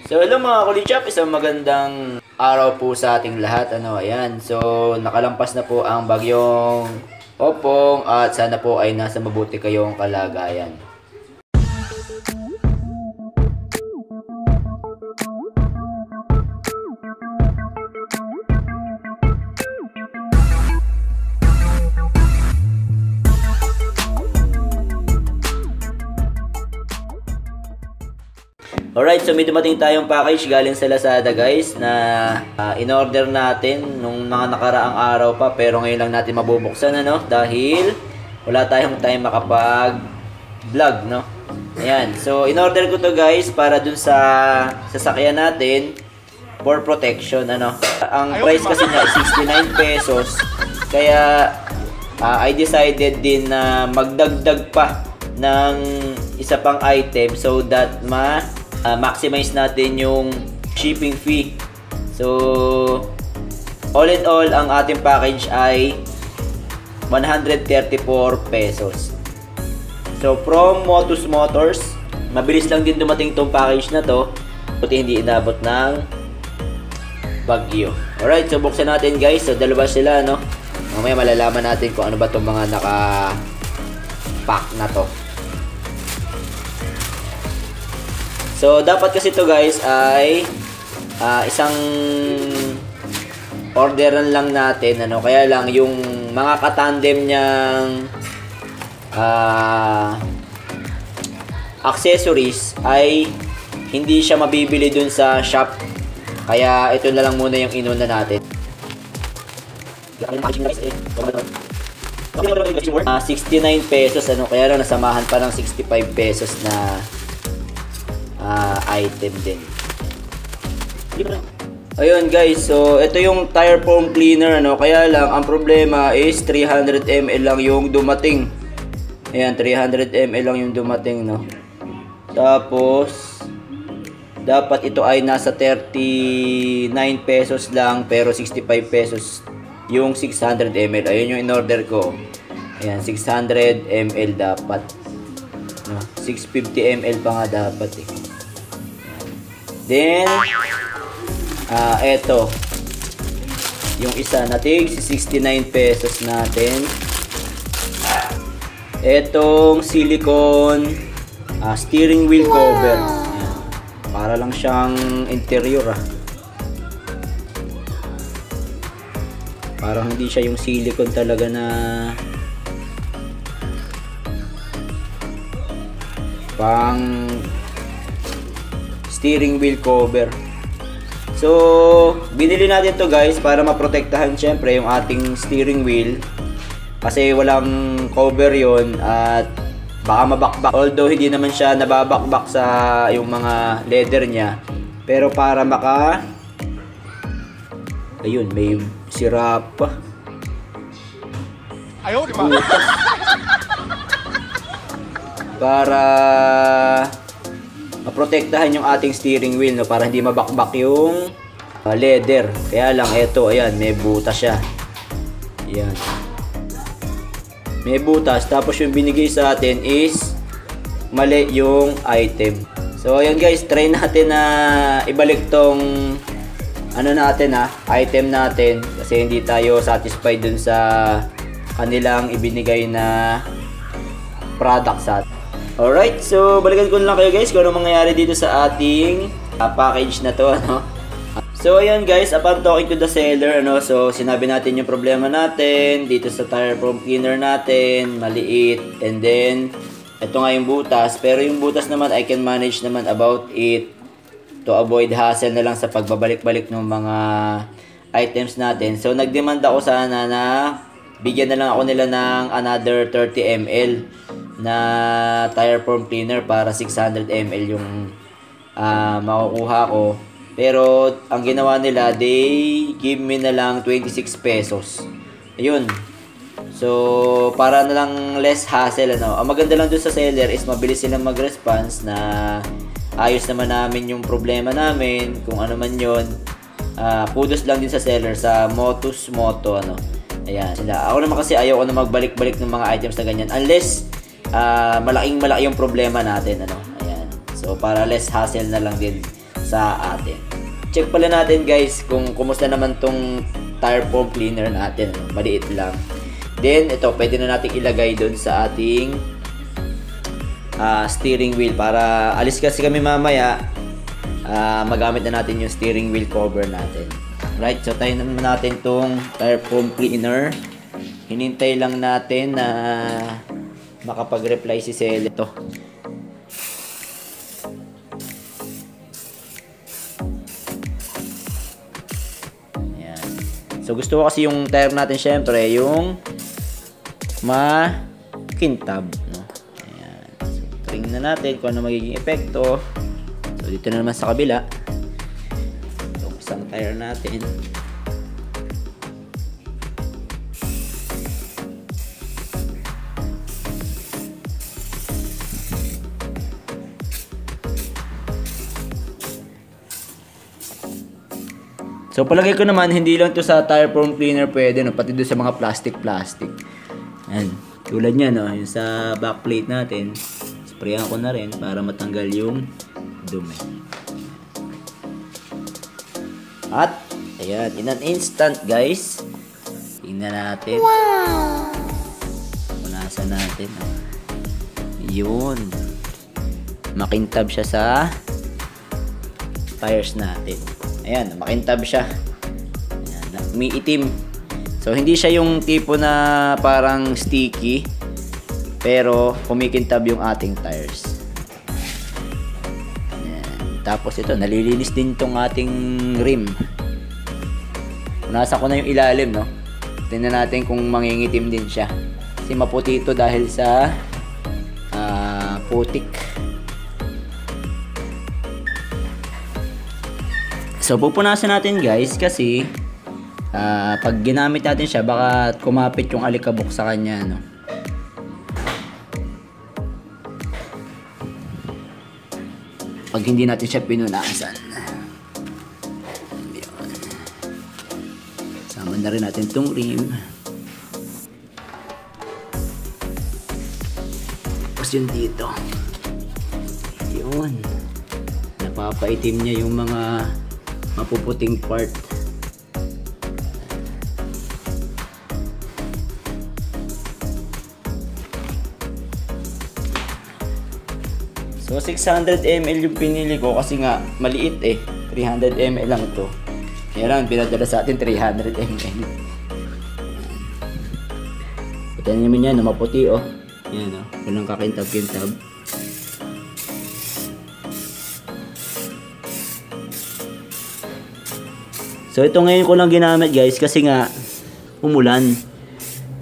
So hello mga kulichap, isang magandang araw po sa ating lahat. Ayan. So nakalampas na po ang bagyong Opong at sana po ay nasa mabuti kayong kalagayan. Alright, so may dumating tayong package galing sa Lazada guys na in-order natin nung mga nakaraang araw pa, pero ngayon lang natin mabubuksan dahil wala tayong time makapag-vlog Ayan, so in-order ko to guys para dun sa sasakyan natin for protection Ang price kasi niya is 69 pesos. Kaya I decided din na magdagdag pa ng isa pang item so that maximize natin yung shipping fee. So all in all, ang ating package ay 134 pesos. So from Motus Motors, mabilis lang din dumating tong package na to, buti hindi inabot ng bagyo. Alright, so buksan natin guys. So dalawa sila mamaya malalaman natin kung ano ba tong mga naka-pack na to. So, dapat kasi to guys ay isang orderan lang natin. Kaya lang yung mga katandem niyang accessories ay hindi siya mabibili dun sa shop. Kaya ito na lang muna yung inuna natin. 69 pesos. Kaya lang nasamahan pa ng 65 pesos na item din. Ayun guys, so ito yung tire foam cleaner kaya lang ang problema is 300 ml lang yung dumating. Ayan, 300 ml lang yung dumating Tapos dapat ito ay nasa 39 pesos lang, pero 65 pesos yung 600 ml. Ayun yung in-order ko. Ayan, 600 ml dapat. 650 ml pa nga dapat Then, eto. Yung isa natin, 69 pesos natin. Etong silicone steering wheel cover. Ayan. Para lang siyang interior Parang hindi siya yung silicone talaga na pang steering wheel cover. So, binili natin to guys para maprotektahan syempre yung ating steering wheel. Kasi walang cover yon at baka mabakbak. Although hindi naman siya nababakbak sa yung mga leather niya. Pero para ayun, may sira pa. Ayaw, di ba? Para maprotektahan yung ating steering wheel para hindi mabakbak yung leather. Kaya lang ito, ayan, may butas siya. Ayan. May butas, tapos yung binigay sa atin is mali yung item. So ayan guys, try natin na ibalik tong item natin kasi hindi tayo satisfied dun sa kanilang ibinigay na product sa atin. Alright, so balikan ko lang kayo guys kung ano mangyayari dito sa ating package na to So ayan guys, upon talking to the seller so sinabi natin yung problema natin dito sa tire foam cleaner natin, maliit, and then ito nga yung butas, pero yung butas naman I can manage naman about it to avoid hassle na lang sa pagbabalik-balik ng mga items natin. So nagdemand ako sana na bigyan na lang ako nila ng another 30 ml na tire foam cleaner para 600 ml yung makukuha ko. Pero ang ginawa nila, they give me na lang 26 pesos. Ayun. So para na lang less hassle Ang maganda lang dun sa seller is mabilis silang mag-response na ayos naman namin yung problema namin, kung ano man yun. Kudos lang din sa seller, sa Motus Moto Ayan sila. Ako naman kasi ayaw ko na magbalik-balik ng mga items na ganyan unless malaki yung problema natin Ayan. So para less hassle na lang din sa atin. Check pala natin guys kung kumusta naman tong tire foam cleaner natin. Maliit lang. Then ito, pwede na natin ilagay doon sa ating steering wheel para alis kasi kami mamaya, magamit na natin yung steering wheel cover natin. Right, so tayo naman natin tong tire foam cleaner. Hinintay lang natin na makapag-reply si Cel. Ito. Ayan. So gusto ko kasi yung tire natin syempre yung makintab, no? Ayan. So try na natin kung ano magiging epekto. So dito na naman sa kabila. Itong isang tire natin. So palagay ko naman hindi lang to sa tire foam cleaner pwede, no, pati doon sa mga plastic. Ayan, tulad niyan, no, yung sa backplate natin, sprayan ko na rin para matanggal yung dumi. At ayan, in an instant guys, tingnan natin. Wow! Punasan natin. Yun. Makintab siya sa tires natin. Ayan, makintab siya. Ayan, umiitim. So, hindi siya yung tipo na parang sticky, pero kumikintab yung ating tires. Ayan. Tapos ito, nalilinis din tong ating rim. Punasan ko na yung ilalim, no? Tingnan natin kung mangingitim din siya. Kasi maputi ito dahil sa putik. So, pupunasan natin guys kasi pag ginamit natin siya, baka kumapit yung alikabok sa kanya, no? Pag hindi natin siya pinunasan. Sama na rin natin itong rim. Tapos yun dito. Yun. Napapaitim niya yung mga mapuputing part. So 600 ml yung pinili ko kasi nga maliit eh. 300 ml lang to. Kaya lang pinadala sa atin 300 ml. Ito naman yan, maputi oh. Yan oh, walang kakintab-kintab. So ito ngayon ko lang ginamit guys kasi nga umulan,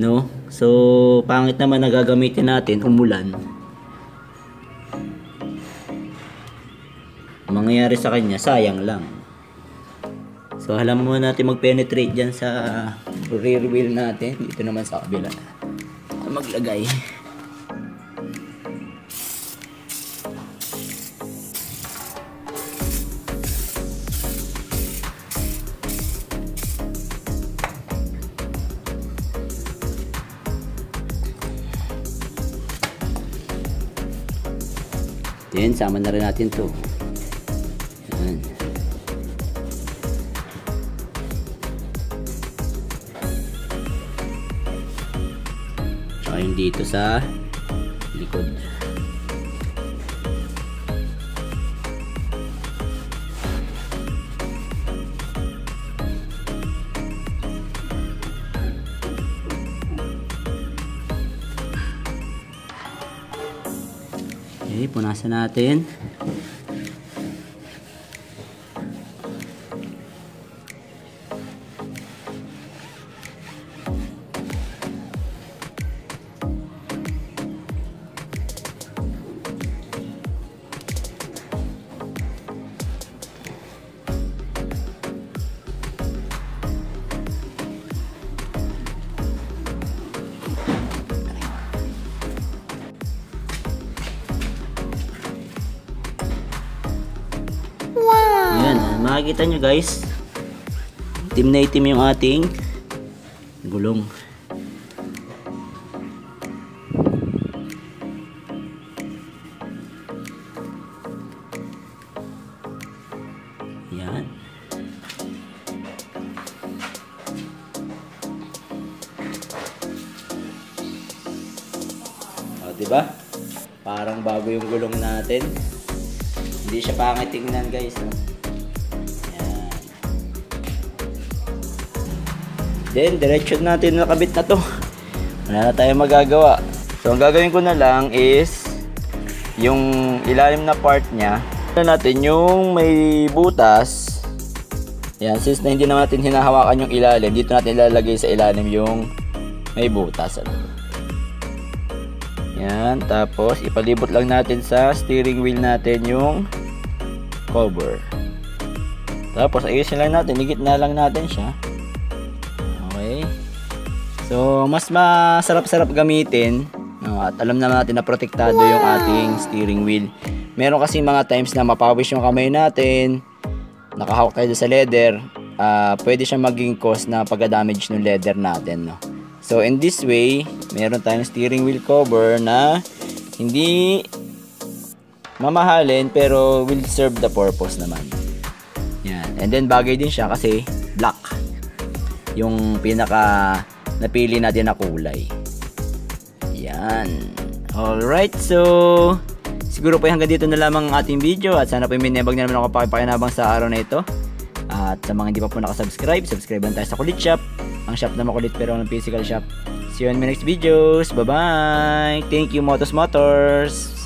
no? So pangit naman na gagamitin natin umulan. Mangyayari sa kanya, sayang lang. So alam mo natin mag-penetrate dyan sa rear wheel natin. Dito naman sa kabila. Maglagay. Then, sama na rin natin to. Ayan. Tsaka yung dito sa likod. Okay, punasan natin. Makikita nyo guys, itim na itim yung ating gulong. Yan. O, diba? Parang bago yung gulong natin. Hindi siya pangit tingnan, guys. No? Yan. Then, diretso natin nakabit na to. Wala na tayong magagawa. So, ang gagawin ko na lang is yung ilalim na part niya. Natin yung may butas. Yan, since na hindi naman natin hinahawakan yung ilalim, dito natin ilalagay sa ilalim yung may butas. Yan, tapos ipalibot lang natin sa steering wheel natin yung cover. Tapos ayusin lang natin, higit na lang natin siya. Okay. So, mas masarap-sarap gamitin. At alam naman natin na protektado yung ating steering wheel. Meron kasi mga times na mapawis yung kamay natin, nakahawak tayo sa leather, pwede siya maging cause na pagka-damage ng leather natin, no? So in this way, meron tayong steering wheel cover na hindi mamahalin pero will serve the purpose naman. Yan. And then bagay din siya kasi black yung pinaka napili natin na kulay. Yan. Alright, so siguro po hanggang dito na lamang ang ating video at sana po minebag na naman ako pakipakinabang sa araw na ito. At sa mga hindi pa po nakasubscribe, subscribe lang tayo sa Kulit Shop. Ang shop na makulit pero ng physical shop. See you in my next videos. Bye bye. Thank you, Motos Motors.